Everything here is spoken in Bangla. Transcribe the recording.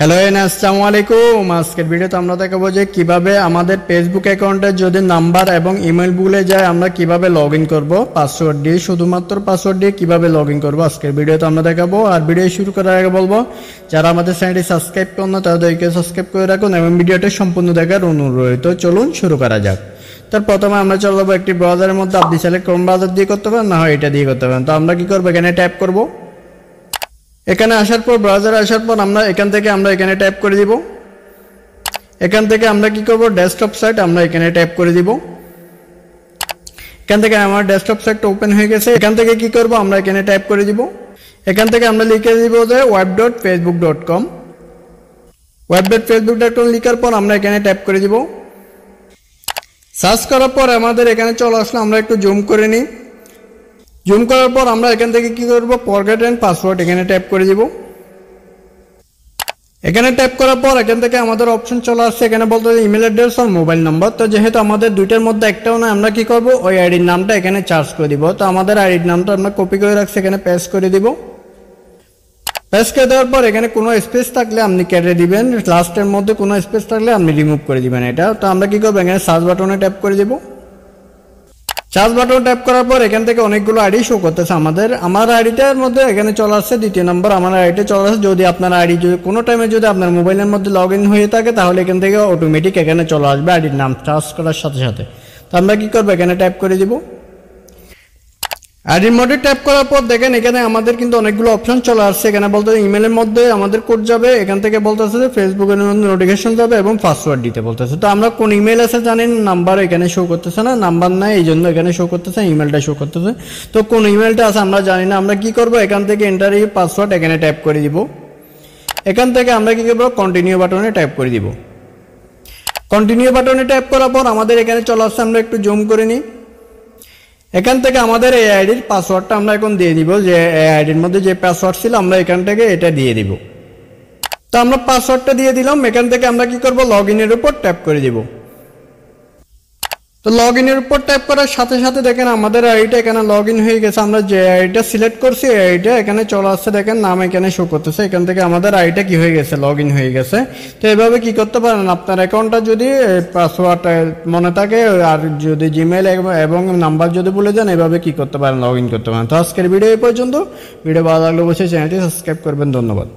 হ্যালো আসসালামু আলাইকুম। আজকের ভিডিওতে আমরা দেখাবো যে কিভাবে আমাদের ফেসবুক অ্যাকাউন্টে যদি নাম্বার এবং ইমেল ভুলে যায় আমরা কিভাবে লগ ইন করবো পাসওয়ার্ড দিয়ে, শুধুমাত্র পাসওয়ার্ড দিয়ে কিভাবে লগ ইন করবো আজকের ভিডিওতে আমরা দেখাবো। আর ভিডিও শুরু করার আগে বলবো যারা আমাদের চ্যানেলটি সাবস্ক্রাইব করুন না তাদেরকে সাবস্ক্রাইব করে রাখুন এবং ভিডিওটা সম্পূর্ণ দেখার অনুরোধ। তো চলুন শুরু করা যাক। তার প্রথমে আমরা চলে যাবো একটি ব্রাউজারের মধ্যে। আপনি চাইলে ক্রোম ব্রাউজার দিয়ে করতে পারেন, না হয় এটা দিয়ে করতে পারেন। তো আমরা কি করবো, এখানে ট্যাপ করবো। এখানে আসার পর ব্রাউজারে আসার পর আমরা এখান থেকে এখানে ট্যাপ করে দিব। এখান থেকে আমরা কি করব, ডেস্কটপ সাইট আমরা এখানে ট্যাপ করে দিব। এখান থেকে আমার ডেস্কটপ সাইটটা ওপেন হয়ে গেছে। এখান থেকে কি করব, আমরা এখানে ট্যাপ করে দিব। এখান থেকে আমরা লিখে দিব যে web.facebook.com। web.facebook.com লিখার পর আমরা এখানে ট্যাপ করে দিব। সার্চ করার পর আমাদের এখানে চলে আসলো, আমরা একটু জুম করে নিই। জুম করার পর আমরা এখান থেকে কি করব, ফরগেট এন্ড পাসওয়ার্ড এখানে ট্যাপ করে দিব। এখানে ট্যাপ করার পর এখান থেকে আমাদের অপশন চলে আসছে, এখানে বলতে ইমেল অ্যাড্রেস আর মোবাইল নাম্বার। তো যেহেতু আমাদের দুইটার মধ্যে একটাও না, আমরা কি করব, ওই আইডির নামটা এখানে চার্জ করে দিব। তো আমাদের আইডির নামটা আমরা কপি করে রাখছি, এখানে পেস্ট করে দিব। পেস্ট করে দেওয়ার পর এখানে কোনো স্পেস থাকলে আপনি কেটে দিবেন, লাস্টের মধ্যে কোনো স্পেস থাকলে আপনি রিমুভ করে দিবেন এটা। তো আমরা কি করবো, এখানে সার্চ বাটনে ট্যাপ করে দিব। সার্চ বাটন ট্যাপ করার পর এখান থেকে অনেকগুলো আইডি শো করতেছে আমার আইডিটার মধ্যে এখানে চলে আসছে দ্বিতীয় নম্বর, আমার আইডিটা চলে আসছে। যদি আপনার আইডি যদি কোনো টাইমে যদি আপনার মোবাইলের মধ্যে লগ ইন হয়ে থাকে তাহলে এখান থেকে অটোমেটিক এখানে চলে আসবে আইডির নাম সার্চ করার সাথে সাথে। তো আমরা কি করবো, এখানে ট্যাপ করে দিব। আইডির মধ্যে ট্যাপ করার পর দেখেন এখানে আমাদের কিন্তু অনেকগুলো অপশন চলে আসছে। এখানে বলতে ইমেলের মধ্যে আমাদের কোড যাবে, এখান থেকে বলতেছে যে ফেসবুকের মধ্যে নোটিফিকেশন যাবে এবং পাসওয়ার্ড দিতে বলতেছে। তো আমরা কোন ইমেল আছে জানেন, নাম্বার এখানে শো করতেছে না, নাম্বার নাই, এই জন্য এখানে শো করতেছে, ইমেলটা শো করতেছে। তো কোন ইমেলটা আছে আমরা জানি না। আমরা কি করব, এখান থেকে এন্টার পাসওয়ার্ড এখানে ট্যাপ করে দিব। এখান থেকে আমরা কি করবো, কন্টিনিউ বাটনে ট্যাপ করে দিব। কন্টিনিউ বাটনে ট্যাপ করার পর আমাদের এখানে চলে আসছে, আমরা একটু জুম করে নিই। এখান থেকে আমাদের এই আইডির পাসওয়ার্ডটা আমরা এখন দিয়ে দিব, যে এই আইডির মধ্যে যে পাসওয়ার্ড ছিল আমরা এখান থেকে এটা দিয়ে দিব। তো আমরা পাসওয়ার্ডটা দিয়ে দিলাম। এখান থেকে আমরা কি করব, লগ ইনের উপর ট্যাপ করে দিব। তো লগ ইনের উপর ট্যাপ করার সাথে সাথে দেখেন আমাদের আইডিটা এখানে লগ ইন হয়ে গেছে। আমরা যে আইডিটা সিলেক্ট করছি এই আইডিটা এখানে চলে আসছে, দেখেন নাম এখানে শো করতেছে। এখান থেকে আমাদের আইডিটা কি হয়ে গেছে, লগ ইন হয়ে গেছে। তো এভাবে কি করতে পারেন, আপনার অ্যাকাউন্টটা যদি পাসওয়ার্ড মনে থাকে আর যদি জিমেল এবং নাম্বার যদি ভুলে যান, এভাবে কি করতে পারেন, লগ ইন করতে পারেন। তো আজকের ভিডিও এই পর্যন্ত। ভিডিও ভালো লাগলে অবশ্যই চ্যানেলটি সাবস্ক্রাইব করবেন। ধন্যবাদ।